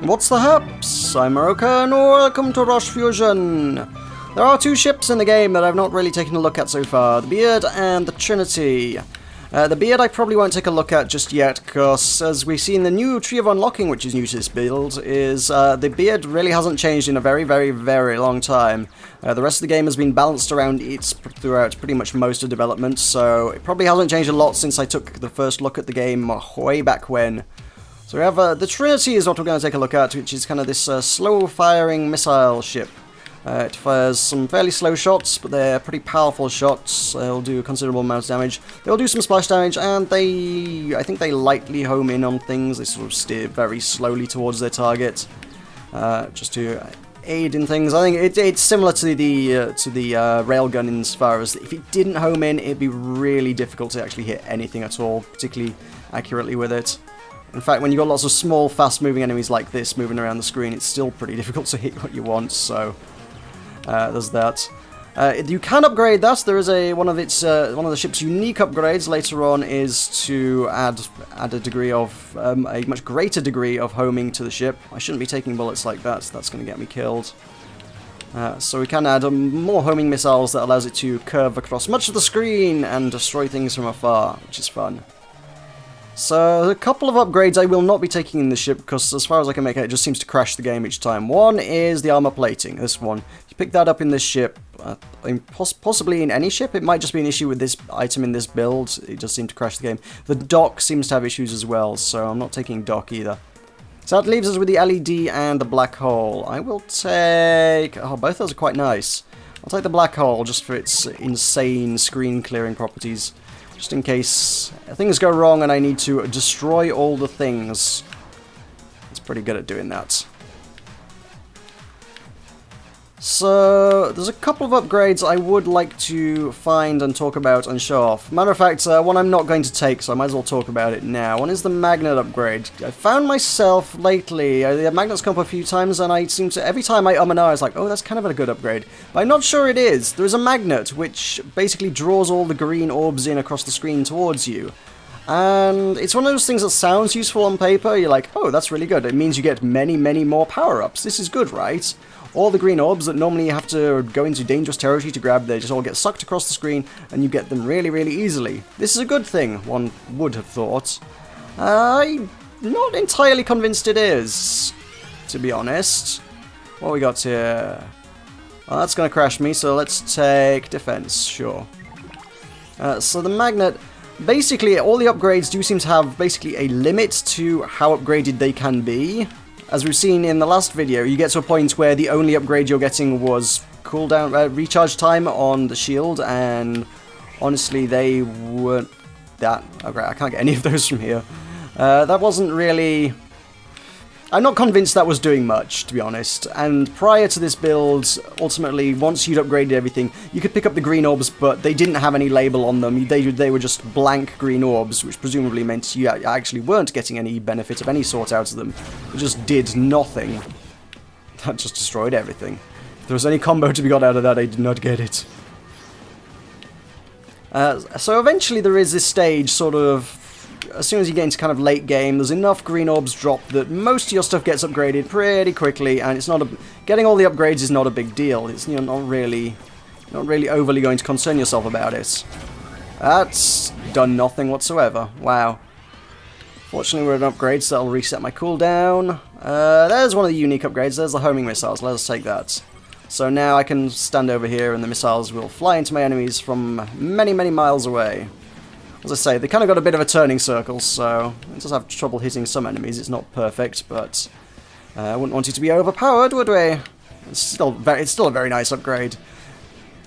What's the haps? I'm Meroka and welcome to Roche Fusion. There are two ships in the game that I've not really taken a look at so far, the Beard and the Trinity. The Beard I probably won't take a look at just yet, because as we see in the new Tree of Unlocking, which is new to this build, is the Beard really hasn't changed in a very, very, very long time. The rest of the game has been balanced around it throughout pretty much most of development, so it probably hasn't changed a lot since I took the first look at the game way back when. So we have the Trinity is what we're going to take a look at, which is kind of this slow-firing missile ship. It fires some fairly slow shots, but they're pretty powerful shots. They'll do a considerable amount of damage. They'll do some splash damage, and I think they lightly home in on things. They sort of steer very slowly towards their target, just to aid in things. I think it's similar to the railgun in as far as if it didn't home in, it'd be really difficult to actually hit anything at all, particularly accurately with it. In fact, when you've got lots of small, fast-moving enemies like this moving around the screen, it's still pretty difficult to hit what you want, so there's that. You can upgrade that. There is one of the ship's unique upgrades later on is to add a degree of a much greater degree of homing to the ship. I shouldn't be taking bullets like that. That's going to get me killed. So we can add more homing missiles that allows it to curve across much of the screen and destroy things from afar, which is fun. So, a couple of upgrades I will not be taking in the ship, because as far as I can make it, it just seems to crash the game each time. One is the armor plating, this one. If you pick that up in this ship, possibly in any ship, it might just be an issue with this item in this build. It just seemed to crash the game. The dock seems to have issues as well, so I'm not taking dock either. So that leaves us with the LED and the black hole. I will take... oh, both those are quite nice. I'll take the black hole just for its insane screen clearing properties. Just in case things go wrong and I need to destroy all the things. It's pretty good at doing that. So, there's a couple of upgrades I would like to find and talk about and show off. Matter of fact, one I'm not going to take, so I might as well talk about it now. One is the magnet upgrade. I found myself lately, the magnets come up a few times, and I seem to, every time I and I was like, oh, that's kind of a good upgrade. But I'm not sure it is. There is a magnet which basically draws all the green orbs in across the screen towards you. And it's one of those things that sounds useful on paper. You're like, oh, that's really good. It means you get many, many more power-ups. This is good, right? All the green orbs that normally you have to go into dangerous territory to grab, they just all get sucked across the screen, and you get them really, really easily. This is a good thing, one would have thought. I'm not entirely convinced it is, to be honest. What we got here? Well, that's going to crash me, so let's take defense, sure. So the magnet... basically, all the upgrades do seem to have basically a limit to how upgraded they can be. As we've seen in the last video, you get to a point where the only upgrade you're getting was cooldown, recharge time on the shield, and honestly, they weren't that... okay, I can't get any of those from here. That wasn't really... I'm not convinced that was doing much, to be honest. And prior to this build, ultimately, once you'd upgraded everything, you could pick up the green orbs, but they didn't have any label on them. They were just blank green orbs, which presumably meant you actually weren't getting any benefit of any sort out of them. It just did nothing. That just destroyed everything. If there was any combo to be got out of that, I did not get it. So eventually there is this stage, sort of... as soon as you get into kind of late game, there's enough green orbs drop that most of your stuff gets upgraded pretty quickly, and it's not getting all the upgrades is not a big deal. It's not really overly going to concern yourself about it. That's done nothing whatsoever. Wow. Fortunately, we're at an upgrade, so that'll reset my cooldown. There's one of the unique upgrades. There's the homing missiles. Let us take that. So now I can stand over here, and the missiles will fly into my enemies from many, many miles away. As I say, they kind of got a bit of a turning circle, so it does have trouble hitting some enemies. It's not perfect, but I wouldn't want it to be overpowered, would we? It's still a very nice upgrade.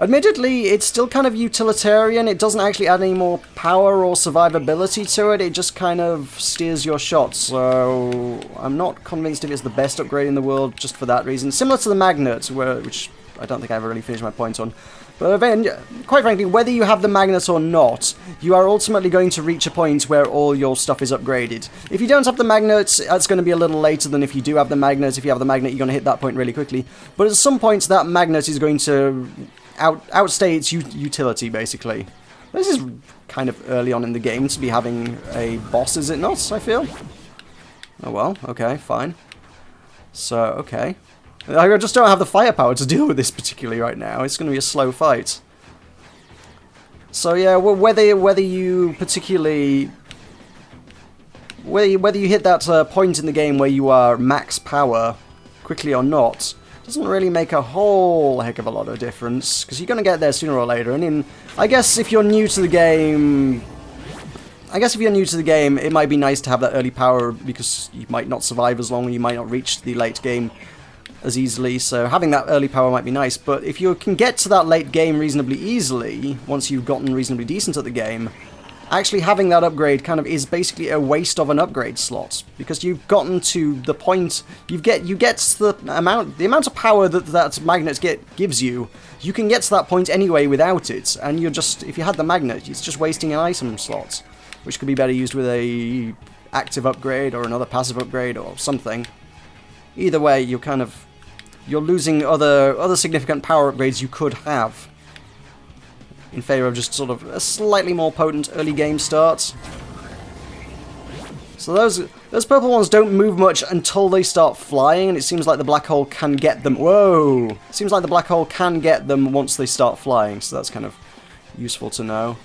Admittedly, it's still kind of utilitarian. It doesn't actually add any more power or survivability to it. It just kind of steers your shots, so I'm not convinced if it's the best upgrade in the world just for that reason. Similar to the magnet, which I don't think I ever really finished my point on. But quite frankly, whether you have the magnet or not, you are ultimately going to reach a point where all your stuff is upgraded. If you don't have the magnet, that's going to be a little later than if you do have the magnet. If you have the magnet, you're going to hit that point really quickly. But at some point, that magnet is going to outstay its utility, basically. This is kind of early on in the game to be having a boss, is it not, I feel? Oh well, okay, fine. So, okay. I just don't have the firepower to deal with this particularly right now. It's going to be a slow fight. So yeah, whether you particularly... Whether you hit that point in the game where you are max power quickly or not, doesn't really make a whole heck of a lot of difference, because you're going to get there sooner or later. And I guess if you're new to the game... it might be nice to have that early power, because you might not survive as long, you might not reach the late game as easily, so having that early power might be nice. But if you can get to that late game reasonably easily, once you've gotten reasonably decent at the game, actually having that upgrade kind of is basically a waste of an upgrade slot, because you've gotten to the point, you get the amount of power that magnet gives you. You can get to that point anyway without it, and you're just, if you had the magnet, it's just wasting an item slot, which could be better used with a active upgrade or another passive upgrade or something. Either way, you're losing other significant power upgrades you could have in favor of just sort of a slightly more potent early game start. So those purple ones don't move much until they start flying, and it seems like the black hole can get them. Whoa! It seems like the black hole can get them once they start flying, so that's kind of useful to know.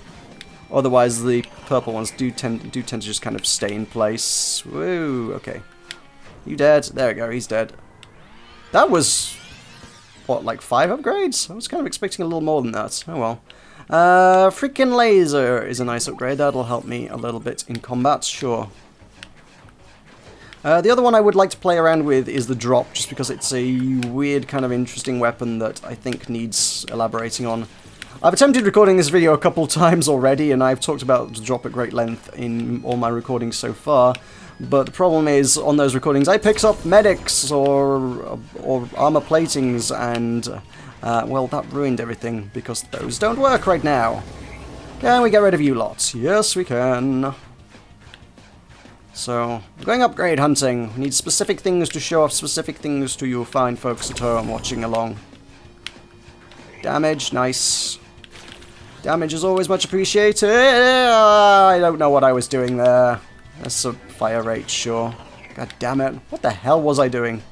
Otherwise, the purple ones do tend to just kind of stay in place. Whoa! Okay, you dead? There we go. He's dead. That was what, like 5 upgrades? I was kind of expecting a little more than that. Oh well. Freaking laser is a nice upgrade. That'll help me a little bit in combat, sure. The other one I would like to play around with is the drop, just because it's a weird kind of interesting weapon that I think needs elaborating on. I've attempted recording this video a couple times already, and I've talked about the drop at great length in all my recordings so far. But the problem is, on those recordings, I picked up medics or armor platings, and well, that ruined everything, because those don't work right now. Can we get rid of you lots? Yes, we can. So, going upgrade hunting. We need specific things to show off specific things to you fine folks at home watching along. Damage, nice. Damage is always much appreciated. I don't know what I was doing there. That's a fire rate, sure. God damn it. What the hell was I doing?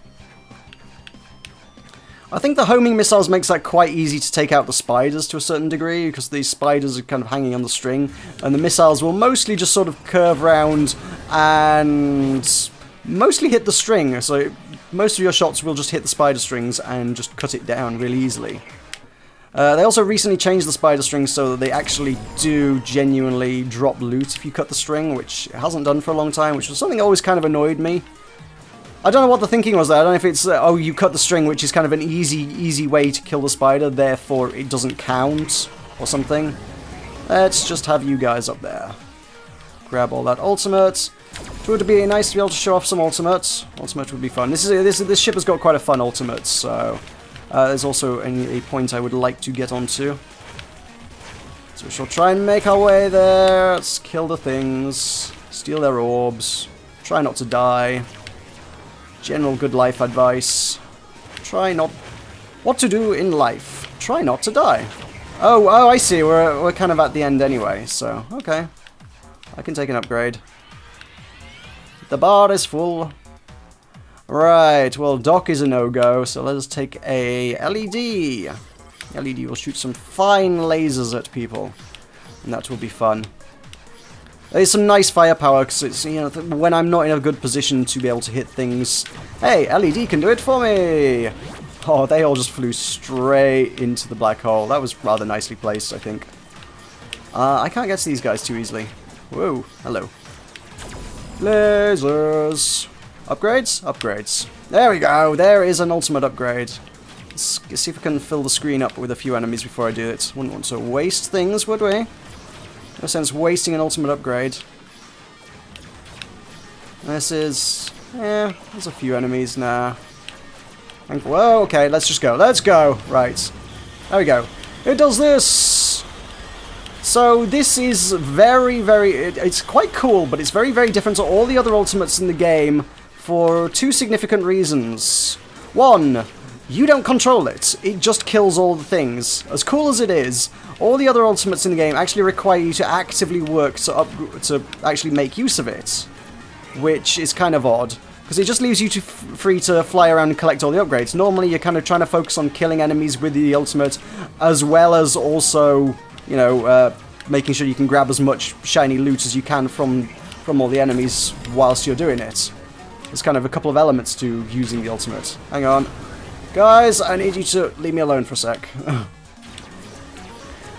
I think the homing missiles makes that quite easy to take out the spiders to a certain degree, because these spiders are kind of hanging on the string, and the missiles will mostly just sort of curve round and mostly hit the string, so most of your shots will just hit the spider strings and just cut it down really easily. They also recently changed the spider strings so that they actually do genuinely drop loot if you cut the string, which it hasn't done for a long time, which was something that always kind of annoyed me. I don't know what the thinking was there. I don't know if it's, oh, you cut the string, which is kind of an easy way to kill the spider, therefore it doesn't count, or something. Let's just have you guys up there. Grab all that ultimate. It would be nice to be able to show off some ultimates. Ultimate would be fun. This ship has got quite a fun ultimate, so there's also a point I would like to get onto. So we shall try and make our way there. Let's kill the things, steal their orbs, try not to die. General good life advice. Try not... What to do in life? Try not to die. Oh, I see. We're kind of at the end anyway, so okay. I can take an upgrade. The bar is full. Right, well, Doc is a no-go, so let us take a LED. LED will shoot some fine lasers at people, and that will be fun. There's some nice firepower, because it's, you know, when I'm not in a good position to be able to hit things. Hey, LED can do it for me! Oh, they all just flew straight into the black hole. That was rather nicely placed, I think. I can't get to these guys too easily. Whoa, hello. Lasers! Upgrades? Upgrades. There we go, there is an ultimate upgrade. Let's see if we can fill the screen up with a few enemies before I do it. Wouldn't want to waste things, would we? No sense wasting an ultimate upgrade. This is... there's a few enemies now. Whoa, okay, let's just go. Let's go! Right. There we go. It does this! So this is very, it's quite cool, but it's very, very different to all the other ultimates in the game for 2 significant reasons. 1, you don't control it. It just kills all the things. As cool as it is, all the other ultimates in the game actually require you to actively work to actually make use of it, which is kind of odd. because it just leaves you free to fly around and collect all the upgrades. Normally, you're kind of trying to focus on killing enemies with the ultimate, as well as also, you know, making sure you can grab as much shiny loot as you can from all the enemies whilst you're doing it. There's kind of a couple of elements to using the ultimate. Hang on. Guys, I need you to leave me alone for a sec.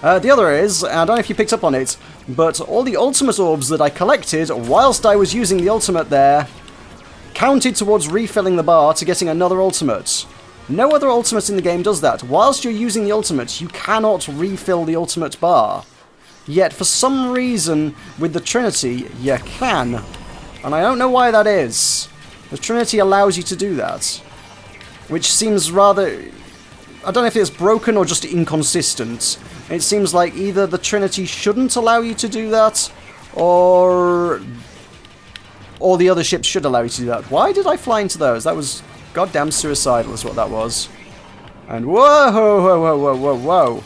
The other is, I don't know if you picked up on it, but all the ultimate orbs that I collected whilst I was using the ultimate there counted towards refilling the bar to getting another ultimate. No other ultimate in the game does that. Whilst you're using the ultimate, you cannot refill the ultimate bar. Yet, for some reason, with the Trinity, you can. And I don't know why that is. The Trinity allows you to do that. Which seems rather... I don't know if it's broken or just inconsistent. It seems like either the Trinity shouldn't allow you to do that, or the other ships should allow you to do that. Why did I fly into those? That was goddamn suicidal is what that was. And whoa, whoa, whoa, whoa, whoa, whoa.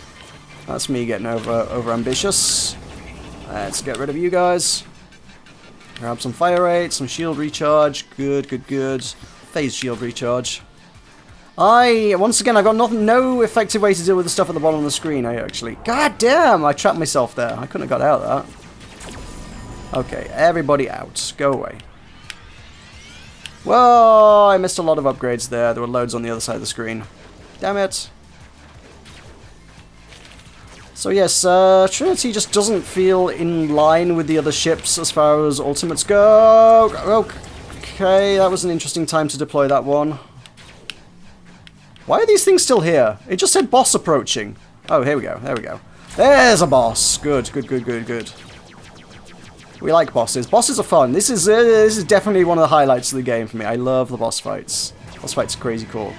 That's me getting over ambitious. Let's get rid of you guys. Grab some fire rate, some shield recharge. Good, good, good. Phase shield recharge. Once again, I've got no effective way to deal with the stuff at the bottom of the screen, actually. God damn, I trapped myself there. I couldn't have got out of that. Okay, everybody out. Go away. Whoa, I missed a lot of upgrades there. There were loads on the other side of the screen. Damn it. So yes, Trinity just doesn't feel in line with the other ships as far as ultimates go. Okay, that was an interesting time to deploy that one. Why are these things still here? It just said boss approaching. Oh, here we go. There we go. There's a boss. Good, good, good, good, good. We like bosses. Bosses are fun. This is definitely one of the highlights of the game for me. I love the boss fights. Boss fights are crazy cool.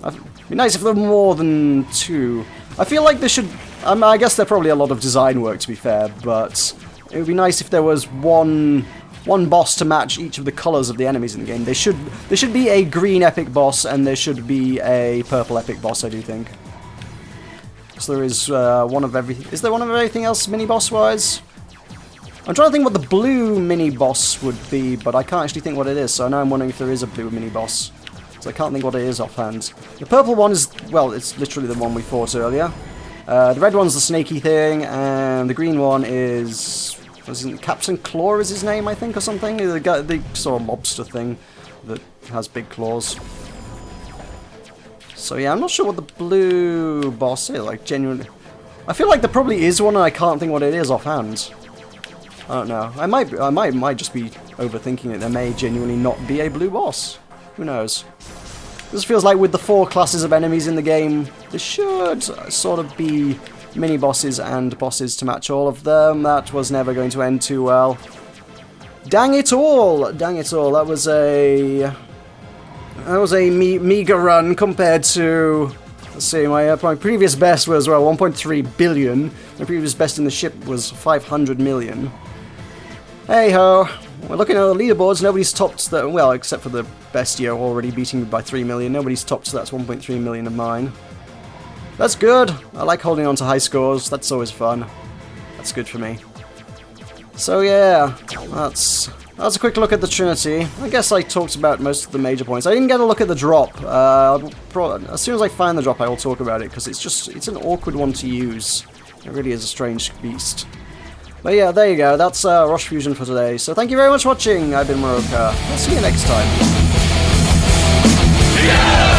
It'd be nice if there were more than two. I feel like there should... I guess they're probably a lot of design work, to be fair, but it would be nice if there was one boss to match each of the colours of the enemies in the game. There should be a green epic boss, and there should be a purple epic boss, I do think. So there is one of everything. Is there one of everything else mini-boss-wise? I'm trying to think what the blue mini-boss would be, but I can't actually think what it is, so now I'm wondering if there is a blue mini-boss. So I can't think what it is offhand. The purple one is, well, it's literally the one we fought earlier. The red one's the snaky thing, and the green one is... Captain Claw is his name, I think, or something? The sort of lobster thing that has big claws. So yeah, I'm not sure what the blue boss is, like, genuinely. I feel like there probably is one and I can't think what it is offhand. I don't know. I might just be overthinking it. There may genuinely not be a blue boss. Who knows? This feels like with the 4 classes of enemies in the game, there should sort of be mini-bosses and bosses to match all of them. That was never going to end too well. Dang it all! Dang it all. That was a meager run compared to... Let's see, my previous best was, well, 1.3 billion. My previous best in the ship was 500 million. Hey-ho. We're looking at the leaderboards. Nobody's topped that, well, except for the Bestio already beating me by 3 million. Nobody's topped that 1.3 million of mine. That's good. I like holding on to high scores. That's always fun. That's good for me. So yeah, that's a quick look at the Trinity. I guess I talked about most of the major points. I didn't get a look at the drop. As soon as I find the drop, I will talk about it, because it's an awkward one to use. It really is a strange beast. But yeah, there you go. That's Roche Fusion for today. So thank you very much for watching. I've been Meroka. I'll see you next time. Yeah!